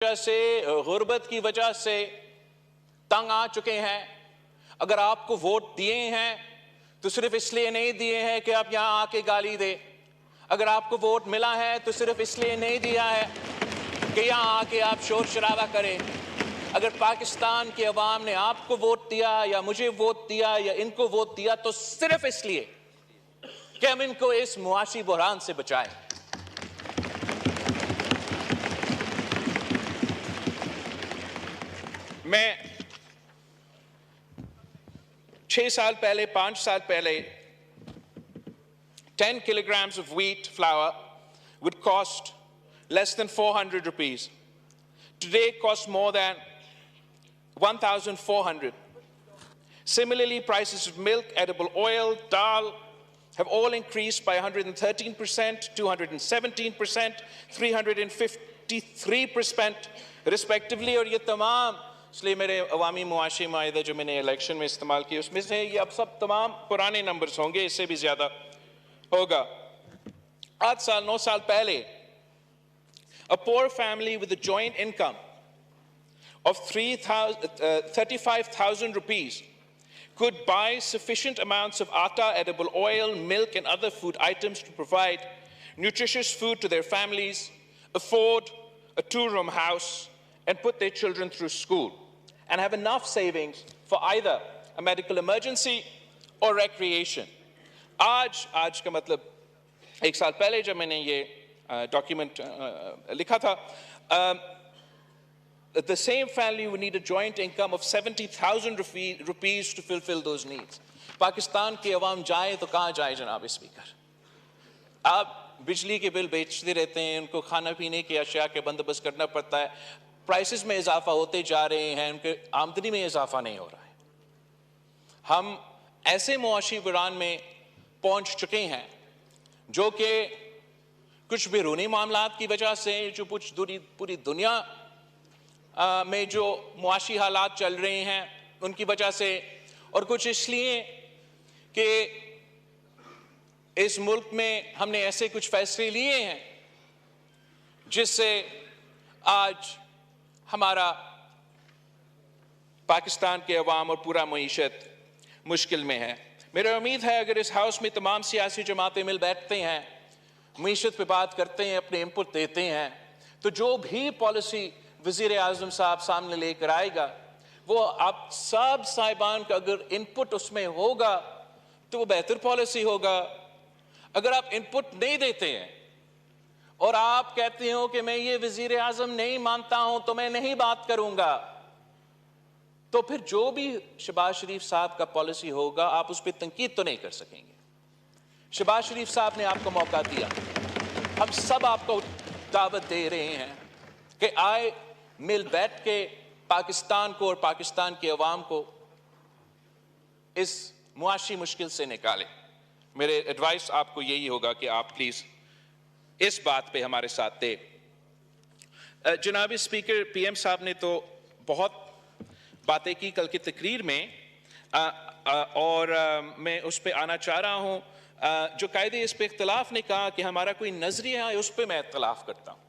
वजह से, गुर्बत की वजह से तंग आ चुके हैं। अगर आपको वोट दिए हैं तो सिर्फ इसलिए नहीं दिए हैं कि आप यहां आके गाली दे। अगर आपको वोट मिला है तो सिर्फ इसलिए नहीं दिया है कि यहां आके आप शोर शराबा करें। अगर पाकिस्तान की अवाम ने आपको वोट दिया या मुझे वोट दिया या इनको वोट दिया तो सिर्फ इसलिए कि हम इनको इस मुआशी बुहरान से बचाएं। मैं 6 साल पहले, 5 साल पहले 10 kilograms of wheat flour would cost less than 400 rupees. Today it costs more than 1,400. Similarly, prices of milk, edible oil, dal have all increased by 113%, 217%, 353% respectively. और ये तमाम, इसलिए मेरे अवामी मुआशी माहिदा जो मैंने इलेक्शन में इस्तेमाल किए उसमें से ये अब सब तमाम पुराने नंबर्स होंगे, इससे भी ज्यादा होगा। 8 साल 9 साल पहले a poor family with a joint income of 35,000 rupees could buy sufficient amounts of atta, edible oil, milk and other food items to provide nutritious food to their families, afford a 2-room house and put their children through school, and have enough savings for either a medical emergency or recreation. आज का मतलब 1 साल पहले जब मैंने ये document लिखा था, the same family would need a joint income of 70,000 rupees to fulfill those needs. Pakistan की अवाम जाए तो कहाँ जाए जनाब स्पीकर? आप बिजली के बिल बेचते रहते हैं, उनको खाना पीने की अशिया के बंदोबस्त करना पड़ता है, प्राइसेस में इजाफा होते जा रहे हैं, उनके आमदनी में इजाफा नहीं हो रहा है। हम ऐसे मुआशी बुरान में पहुंच चुके हैं जो कि कुछ बैरूनी मामलात की वजह से, जो कुछ पूरी दुनिया में जो मुआशी हालात चल रहे हैं उनकी वजह से, और कुछ इसलिए कि इस मुल्क में हमने ऐसे कुछ फैसले लिए हैं जिससे आज हमारा पाकिस्तान के अवाम और पूरा मईशत मुश्किल में है। मेरी उम्मीद है अगर इस हाउस में तमाम सियासी जमातें मिल बैठते हैं, मईशत पे बात करते हैं, अपने इनपुट देते हैं, तो जो भी पॉलिसी वज़ीर आज़म साहब सामने लेकर आएगा वो आप सब साहिबान का अगर इनपुट उसमें होगा तो वो बेहतर पॉलिसी होगा। अगर आप इनपुट नहीं देते हैं और आप कहते हो कि मैं ये वज़ीर आज़म नहीं मानता हूं तो मैं नहीं बात करूंगा, तो फिर जो भी शहबाज शरीफ साहब का पॉलिसी होगा आप उस पर तनकीद तो नहीं कर सकेंगे। शहबाज शरीफ साहब ने आपको मौका दिया, हम सब आपको दावत दे रहे हैं कि आए मिल बैठ के पाकिस्तान को और पाकिस्तान के अवाम को इस मुआशी मुश्किल से निकालें। मेरे एडवाइस आपको यही होगा कि आप प्लीज इस बात पे हमारे साथ थे। जनाब स्पीकर, पीएम साहब ने तो बहुत बातें की कल की तकरीर में, और मैं उस पे आना चाह रहा हूं। जो कायदे इस पे इख्तलाफ ने कहा कि हमारा कोई नजरिया है, उस पे मैं इख्तलाफ करता हूं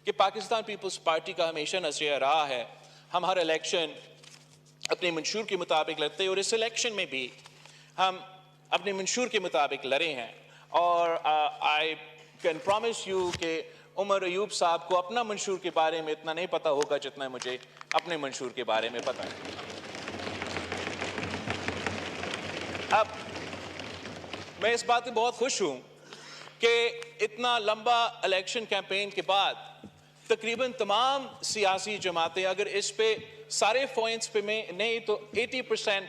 कि पाकिस्तान पीपल्स पार्टी का हमेशा नजरिया रहा है हम हर इलेक्शन अपने मंशूर के मुताबिक लड़ते हैं, और इस इलेक्शन में भी हम अपने मंशूर के मुताबिक लड़े हैं। और आई कैन प्रॉमिस यू कि उमर अयूब साहब को अपना मंशूर के बारे में इतना नहीं पता होगा जितना मुझे अपने मंशूर के बारे में पता है। अब मैं इस बात से बहुत खुश हूं कि इतना लंबा इलेक्शन कैंपेन के बाद तकरीबन तमाम सियासी जमातें, अगर इस पे सारे पॉइंट्स पे में नहीं तो 80%